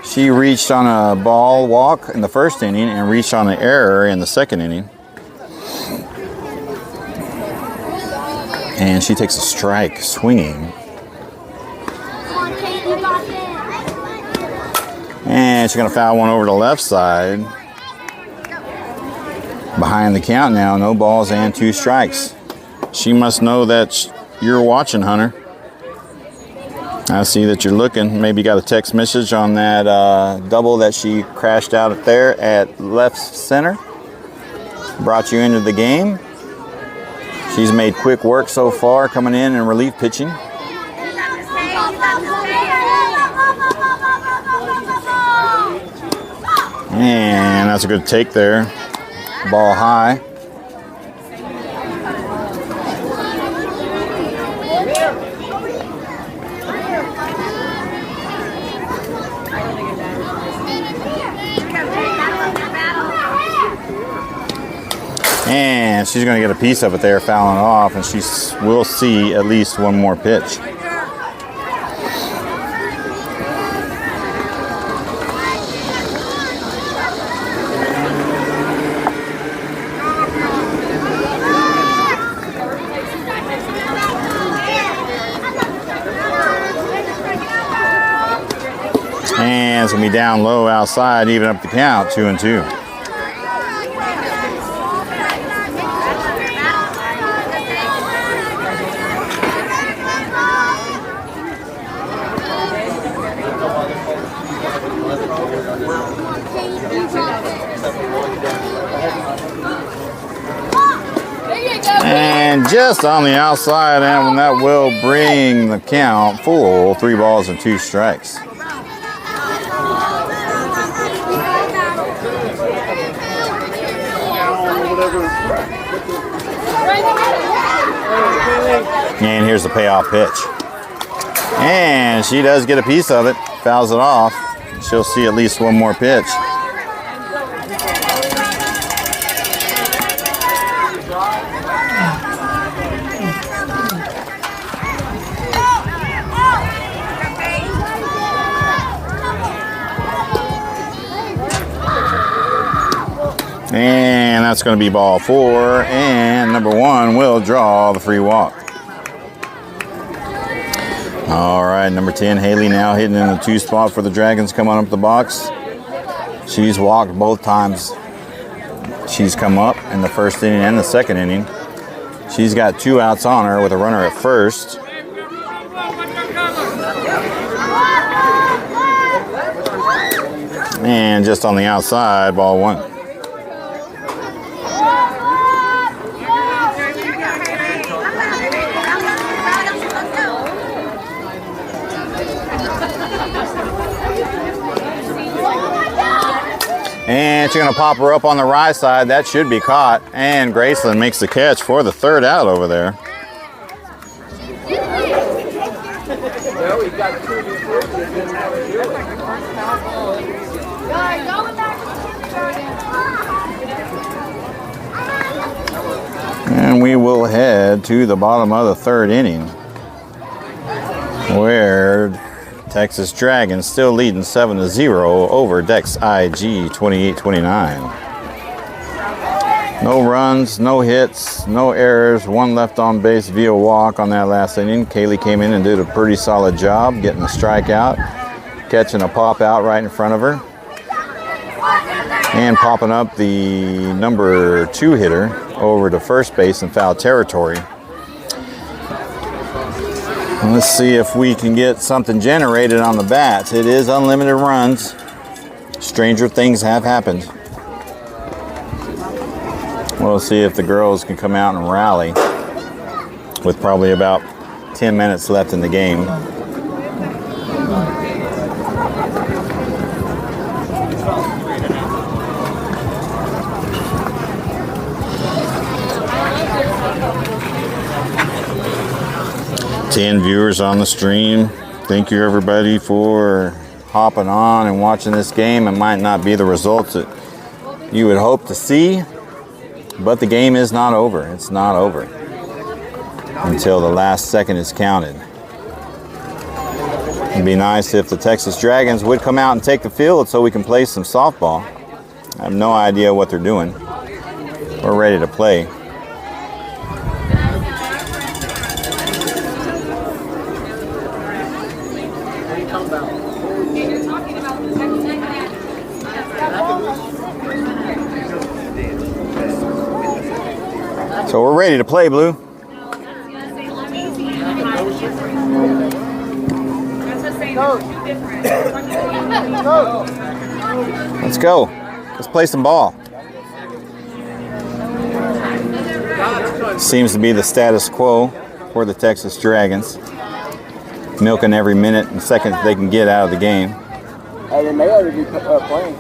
She reached on a ball walk in the 1st inning and reached on an error in the 2nd inning. And she takes a strike swinging. And she's going to foul one over to the left side. Behind the count now, no balls and 2 strikes. She must know that you're watching, Hunter. I see that you're looking. Maybe you got a text message on that double that she crashed out there at left center. Brought you into the game. She's made quick work so far, coming in and relief pitching. And that's a good take there. Ball high. And she's going to get a piece of it there, fouling it off, and she will see at least one more pitch. And it's going to be down low outside, even up the count, 2-2. And just on the outside, and that will bring the count full, 3 balls and 2 strikes. And here's the payoff pitch. And she does get a piece of it, fouls it off. She'll see at least one more pitch. And that's going to be ball 4. And number 1 will draw the free walk. All right, number 10, Haley now hitting in the 2 spot for the Dragons coming up the box. She's walked both times. She's come up in the first inning and the second inning. She's got 2 outs on her with a runner at first. And just on the outside, ball 1. And she's going to pop her up on the right side. That should be caught. And Graceland makes the catch for the 3rd out over there. And we will head to the bottom of the 3rd inning, where Texas Dragons still leading 7-0 over Dex IG 28-29. No runs, no hits, no errors, 1 left on base via walk on that last inning. Kaylee came in and did a pretty solid job getting a strikeout, catching a pop out right in front of her, and popping up the number 2 hitter over to first base in foul territory. Let's see if we can get something generated on the bats. It is unlimited runs. Stranger things have happened. We'll see if the girls can come out and rally with probably about 10 minutes left in the game. Ten viewers on the stream. Thank you everybody for hopping on and watching this game. It might not be the results that you would hope to see, but the game is not over. It's not over until the last second is counted. It'd be nice if the Texas Dragons would come out and take the field so we can play some softball. I have no idea what they're doing. We're ready to play. So we're ready to play, Blue. Let's go. Let's play some ball. Seems to be the status quo for the Texas Dragons. Milking every minute and second they can get out of the game. They may already be playing.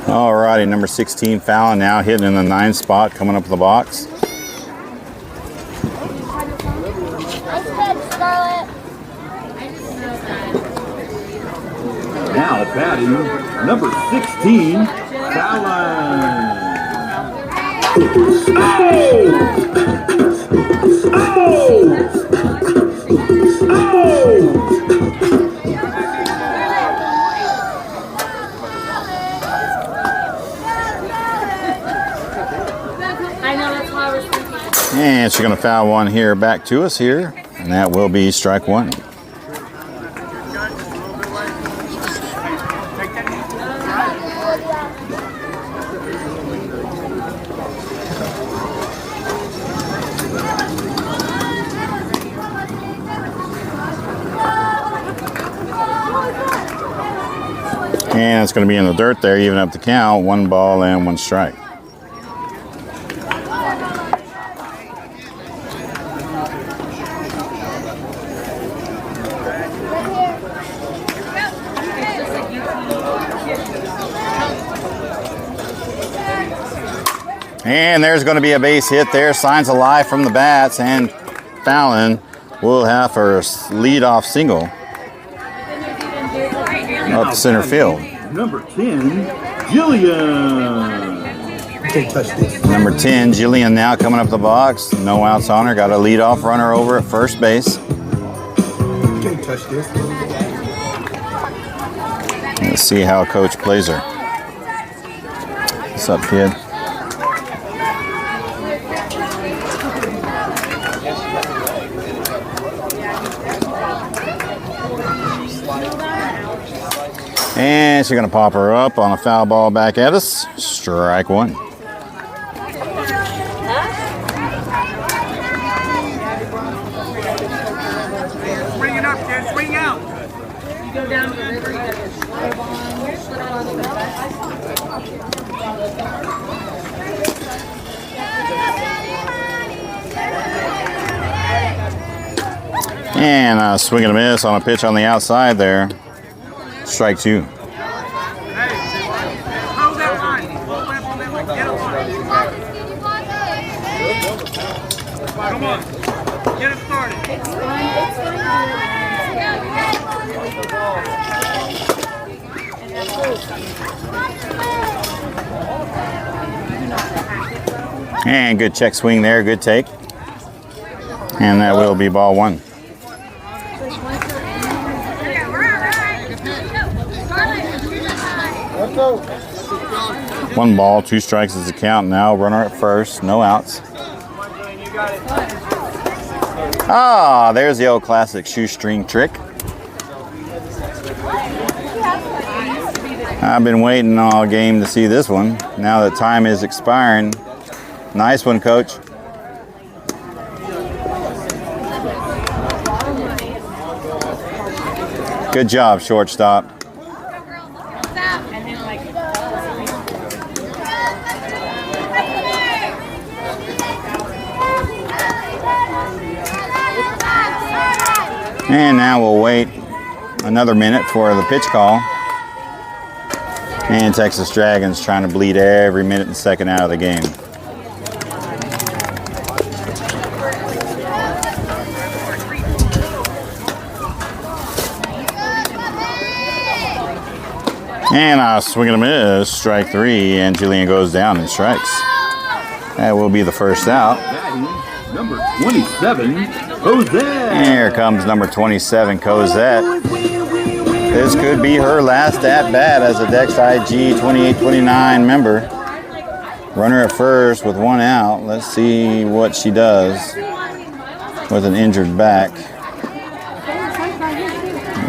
Alrighty, number 16 Fallon now hitting in the 9 spot, coming up the box. Now batting, number 16, Fallon. And she's going to foul one here back to us here, and that will be strike 1. And it's going to be in the dirt there, even up the count. 1 ball and 1 strike. And there's going to be a base hit there. Signs of life from the bats, and Fallon will have her lead-off single. up center field. Number 10, Jillian. Number 10, Jillian now coming up the box. No outs on her. Got a leadoff runner over at first base. Can't touch this. Let's see how coach plays her. What's up, kid? And she's going to pop her up on a foul ball back at us. Strike one. Swing it up, kid. Swing out. You go down to the river, you gotta slide on, put it on the belt. And a swing and a miss on a pitch on the outside there. Strike two. Hold that line. Hold that line. Get a line. Come on. Get it started. It's fine, it's And good check swing there, good take. And that will be ball one. One ball, two strikes is the count now. Runner at first, no outs. Ah, there's the old classic shoestring trick. I've been waiting all game to see this one. Now that time is expiring. Nice one, coach. Good job, shortstop. And now we'll wait another minute for the pitch call. And Texas Dragons trying to bleed every minute and second out of the game. And a swing and a miss, strike three, and Jillian goes down and strikes. That will be the first out. Number 27, Cosette. And here comes number 27, Cosette. This could be her last at-bat as a Dex IG 2829 member. Runner at first with one out. Let's see what she does with an injured back.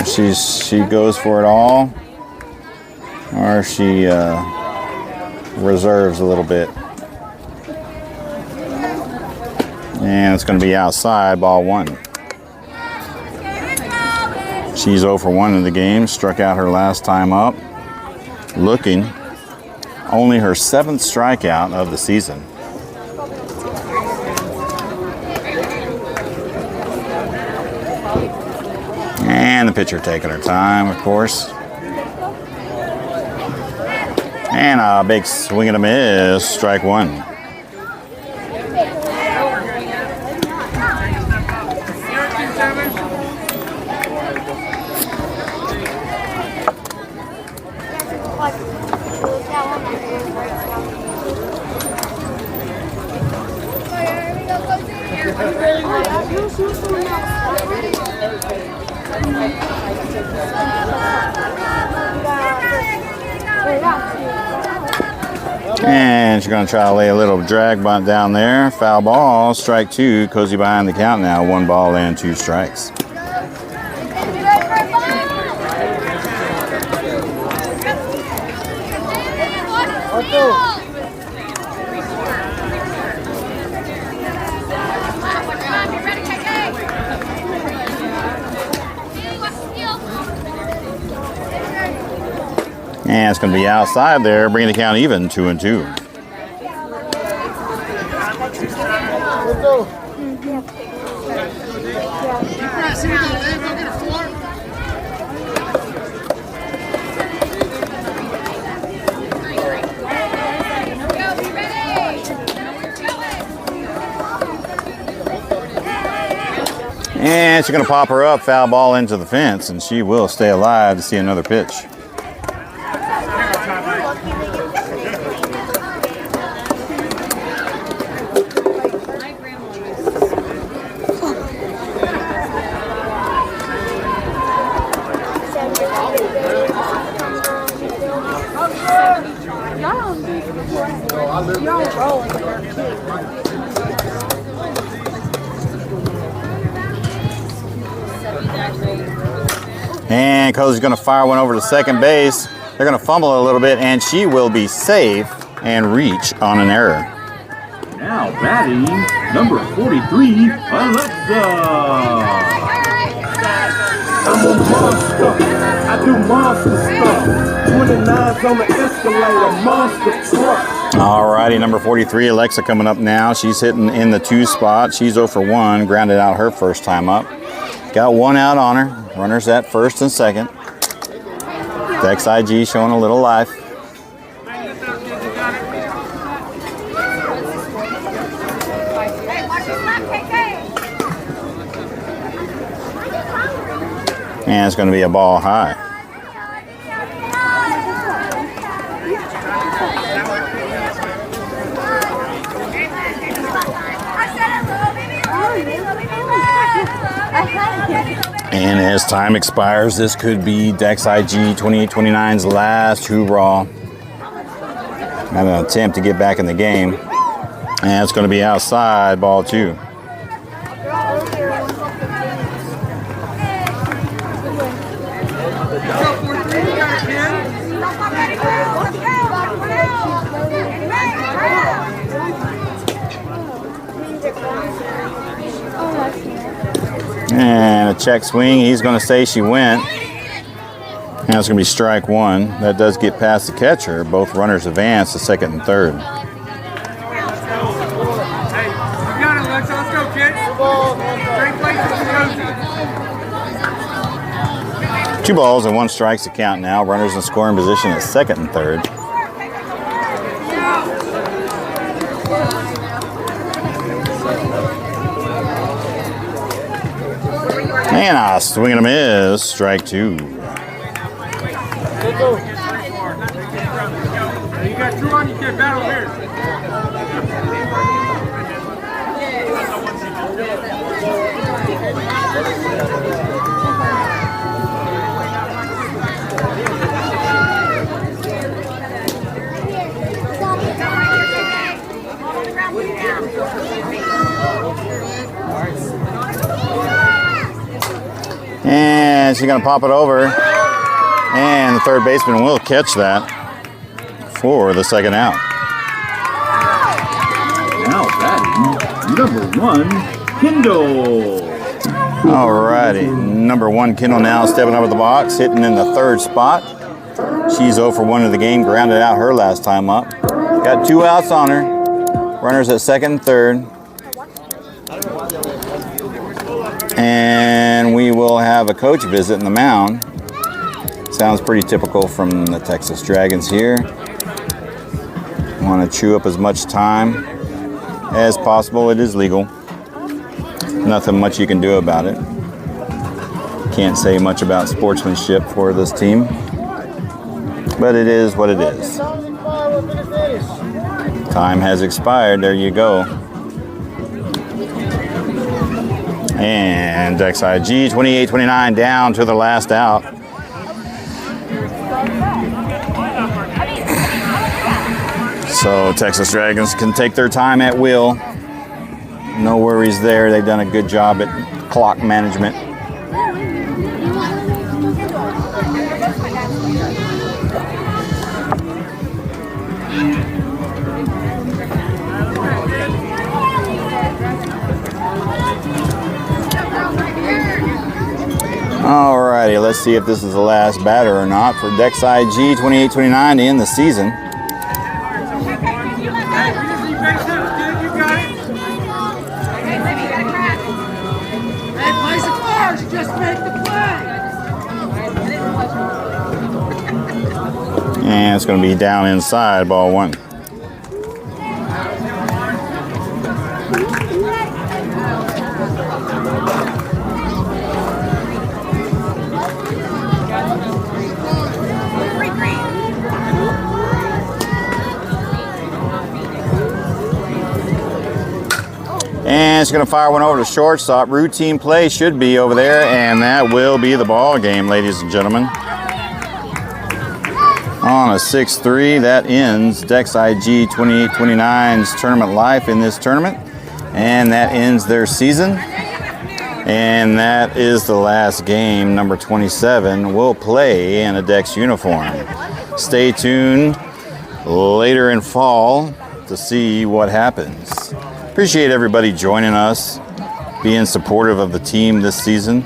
If she goes for it all, or she reserves a little bit. And it's going to be outside, ball one. She's 0 for 1 in the game, struck out her last time up. Looking, only her 7th strikeout of the season. And the pitcher taking her time, of course. And a big swing and a miss, strike one. And she's going to try to lay a little drag bunt down there. Foul ball, strike two. Cozy behind the count now. 1 ball and 2 strikes. And it's going to be outside there, bringing the count even, 2-2. And she's going to pop her up, foul ball into the fence, and she will stay alive to see another pitch. And Cozy's going to fire one over to second base. They're going to fumble a little bit, and she will be safe and reach on an error. Now batting, number 43, Alexa. I'm a monster. I do monster stuff. 29's on the escalator, monster truck. Alrighty, number 43, Alexa coming up now. She's hitting in the 2 spot. She's 0 for 1, grounded out her first time up. Got 1 out on her. Runners at first and second. Dex IG showing a little life. And it's going to be a ball high. And as time expires, this could be Dex IG 2829's last hoorah. An attempt to get back in the game. And it's going to be outside, ball 2. And a check swing. He's going to say she went. And it's going to be strike 1. That does get past the catcher. Both runners advance to second and third. Hey, you got it, Alexa. Let's go, kid. Great place. 2 balls and 1 strikes to count now. Runners in scoring position at second and third. And a swing and a miss, strike 2. You got 2 on, you get battle here. And she's going to pop it over. And the third baseman will catch that for the second out. Now batting, number 1, Kendall. Alrighty, number 1 Kendall now stepping over the box, hitting in the 3rd spot. She's 0 for 1 of the game, grounded out her last time up. Got 2 outs on her. Runners at second and third. And we will have a coach visit in the mound. Sounds pretty typical from the Texas Dragons here. Want to chew up as much time as possible. It is legal. Nothing much you can do about it. Can't say much about sportsmanship for this team. But it is what it is. Time has expired. There you go. And Dex IG 28-29 down to the last out. So Texas Dragons can take their time at will. No worries there. They've done a good job at clock management. Alrighty, let's see if this is the last batter or not for Dex IG 28-29 to end the season. And it's going to be down inside, ball 1. And it's going to fire one over to shortstop. Routine play should be over there, and that will be the ball game, ladies and gentlemen. On a 6-3, that ends Dex IG 28-29's tournament life in this tournament. And that ends their season. And that is the last game. Number 27 will play in a Dex uniform. Stay tuned later in fall to see what happens. Appreciate everybody joining us, being supportive of the team this season.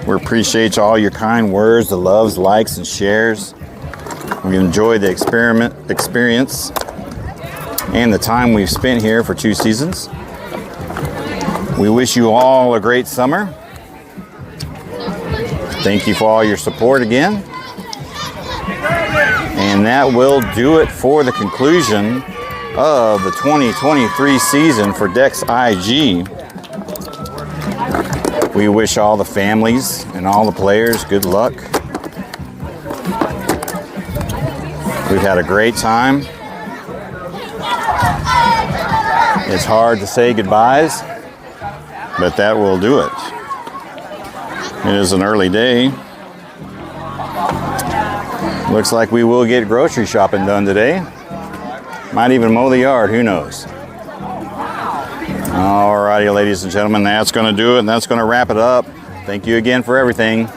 We appreciate all your kind words, the loves, likes, and shares. We enjoyed the experience and the time we've spent here for 2 seasons. We wish you all a great summer. Thank you for all your support again. And that will do it for the conclusion of the 2023 season for Dex IG. We wish all the families and all the players good luck. We've had a great time. It's hard to say goodbyes, but that will do it. It is an early day. Looks like we will get grocery shopping done today. Might even mow the yard, who knows? Alrighty, ladies and gentlemen, that's going to do it, and that's going to wrap it up. Thank you again for everything.